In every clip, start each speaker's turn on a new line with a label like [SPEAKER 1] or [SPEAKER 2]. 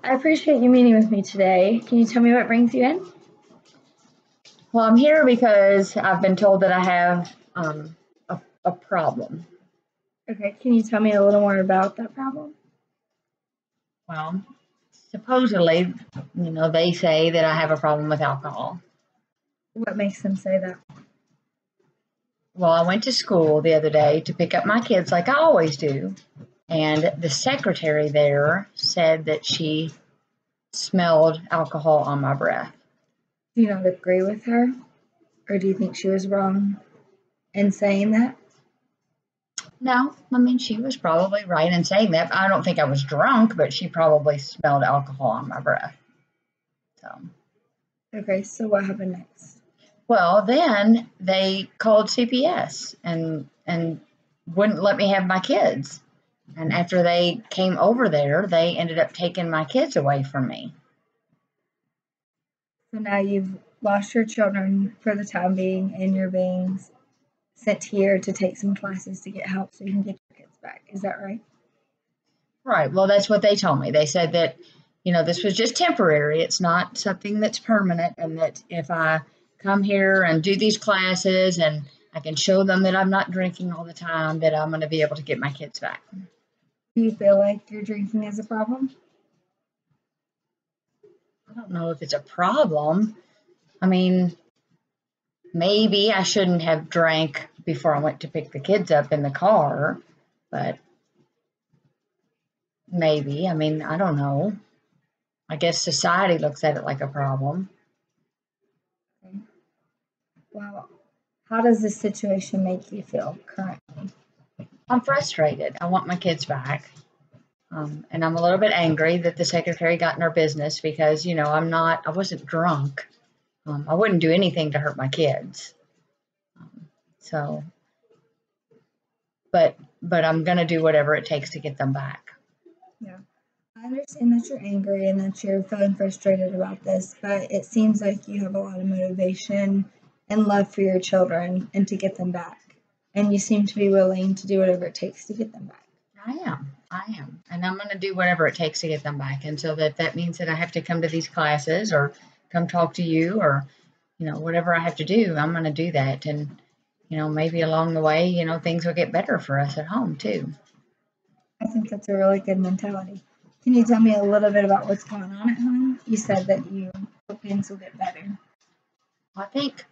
[SPEAKER 1] I appreciate you meeting with me today. Can you tell me what brings you in?
[SPEAKER 2] Well, I'm here because I've been told that I have a problem.
[SPEAKER 1] Okay, can you tell me a little more about that problem?
[SPEAKER 2] Well, supposedly, they say that I have a problem with alcohol.
[SPEAKER 1] What makes them say that?
[SPEAKER 2] Well, I went to school the other day to pick up my kids like I always do, and the secretary there said that she smelled alcohol on my breath.
[SPEAKER 1] Do you not agree with her? Or do you think she was wrong in saying that?
[SPEAKER 2] No, I mean, she was probably right in saying that. I don't think I was drunk, but she probably smelled alcohol on my breath. So.
[SPEAKER 1] Okay, so what happened next?
[SPEAKER 2] Well, then they called CPS and wouldn't let me have my kids. And after they came over there, they ended up taking my kids away from me.
[SPEAKER 1] So now you've lost your children for the time being, and you're being sent here to take some classes to get help so you can get your kids back. Is that right?
[SPEAKER 2] Right. Well, that's what they told me. They said that, this was just temporary. It's not something that's permanent. And that if I come here and do these classes and I can show them that I'm not drinking all the time, that I'm going to be able to get my kids back.
[SPEAKER 1] Do you feel like your drinking is a problem?
[SPEAKER 2] I don't know if it's a problem. I mean, maybe I shouldn't have drank before I went to pick the kids up in the car, but maybe. I mean, I don't know. I guess society looks at it like a problem.
[SPEAKER 1] Okay. Well, how does this situation make you feel currently?
[SPEAKER 2] I'm frustrated. I want my kids back. And I'm a little bit angry that the secretary got in our business because, I wasn't drunk. I wouldn't do anything to hurt my kids. So, but I'm going to do whatever it takes to get them back.
[SPEAKER 1] Yeah. I understand that you're angry and that you're feeling frustrated about this, but it seems like you have a lot of motivation and love for your children and to get them back. And you seem to be willing to do whatever it takes to get them back.
[SPEAKER 2] I am. And I'm going to do whatever it takes to get them back. And so that means that I have to come to these classes or come talk to you or, whatever I have to do, I'm going to do that. And, maybe along the way, things will get better for us at home too.
[SPEAKER 1] I think that's a really good mentality. Can you tell me a little bit about what's going on at home? You said that you hope things will get better.
[SPEAKER 2] I think,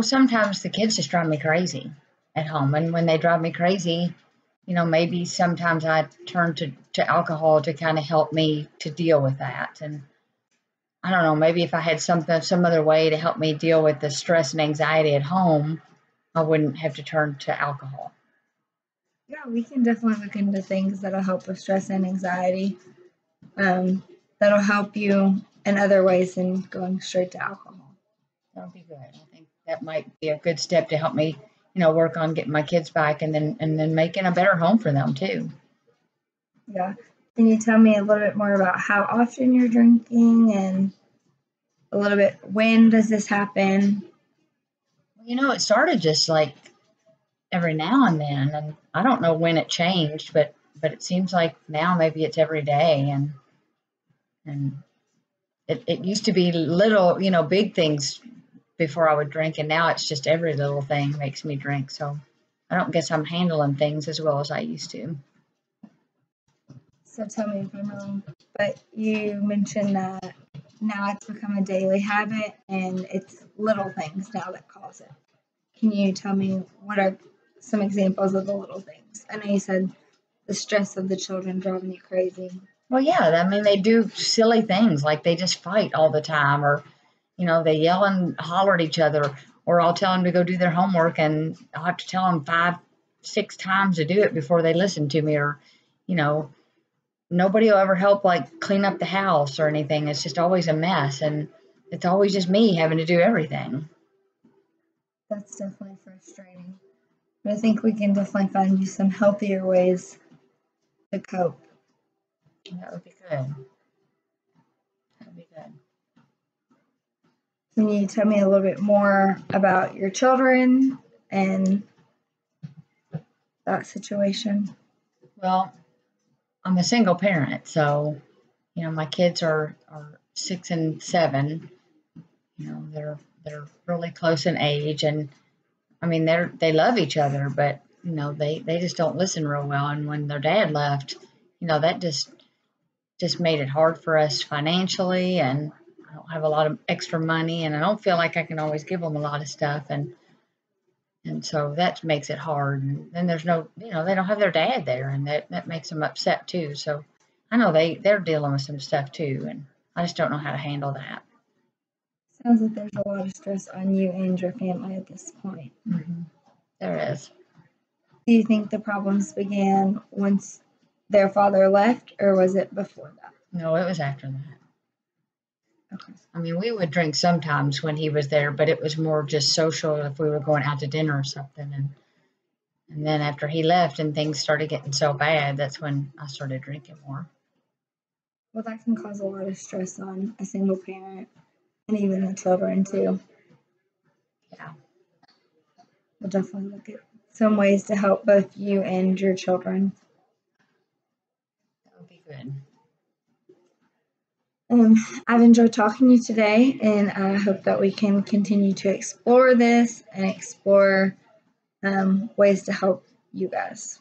[SPEAKER 2] sometimes the kids just drive me crazy at home. And when they drive me crazy, maybe sometimes I turn to alcohol to kind of help me to deal with that. And I don't know, maybe if I had some other way to help me deal with the stress and anxiety at home, I wouldn't have to turn to alcohol.
[SPEAKER 1] Yeah, we can definitely look into things that'll help with stress and anxiety. That'll help you in other ways than going straight to alcohol.
[SPEAKER 2] That would be good. I think that might be a good step to help me, work on getting my kids back and then making a better home for them too.
[SPEAKER 1] Yeah. Can you tell me a little bit more about how often you're drinking and a little bit when does this happen?
[SPEAKER 2] Well, it started just like every now and then, and I don't know when it changed, but it seems like now maybe it's every day, and it used to be little, big things before I would drink, and now it's just every little thing makes me drink. So I don't guess I'm handling things as well as I used to.
[SPEAKER 1] So tell me if I'm wrong, but you mentioned that now it's become a daily habit and it's little things now that cause it. Can you tell me what are some examples of the little things? I know you said the stress of the children driving you crazy.
[SPEAKER 2] Well, yeah, I mean, they do silly things like they just fight all the time, or, they yell and holler at each other, or I'll tell them to go do their homework and I'll have to tell them 5, 6 times to do it before they listen to me, or, nobody will ever help like clean up the house or anything. It's just always a mess, and it's always just me having to do everything.
[SPEAKER 1] That's definitely frustrating. But I think we can definitely find you some healthier ways to cope.
[SPEAKER 2] That would be good. That would be good.
[SPEAKER 1] Can you tell me a little bit more about your children and that situation?
[SPEAKER 2] Well, I'm a single parent, so You know, my kids are 6 and 7. You know, they're really close in age, and I mean they love each other, but you know they just don't listen real well. And when their dad left, you know that just made it hard for us financially, and I don't have a lot of extra money, and I don't feel like I can always give them a lot of stuff, and so that makes it hard. And then there's no, you know, they don't have their dad there, and that makes them upset too. So I know they're dealing with some stuff too, and I just don't know how to handle that.
[SPEAKER 1] Sounds like there's a lot of stress on you and your family at this point.
[SPEAKER 2] There is.
[SPEAKER 1] Do you think the problems began once their father left, or was it before that?
[SPEAKER 2] No, it was after that.
[SPEAKER 1] Okay.
[SPEAKER 2] I mean, we would drink sometimes when he was there, but it was more just social if we were going out to dinner or something. And then after he left and things started getting so bad, that's when I started drinking more.
[SPEAKER 1] Well, that can cause a lot of stress on a single parent and even the children too.
[SPEAKER 2] Yeah.
[SPEAKER 1] We'll definitely look at some ways to help both you and your children.
[SPEAKER 2] That would be good.
[SPEAKER 1] I've enjoyed talking to you today, and I hope that we can continue to explore this and explore ways to help you guys.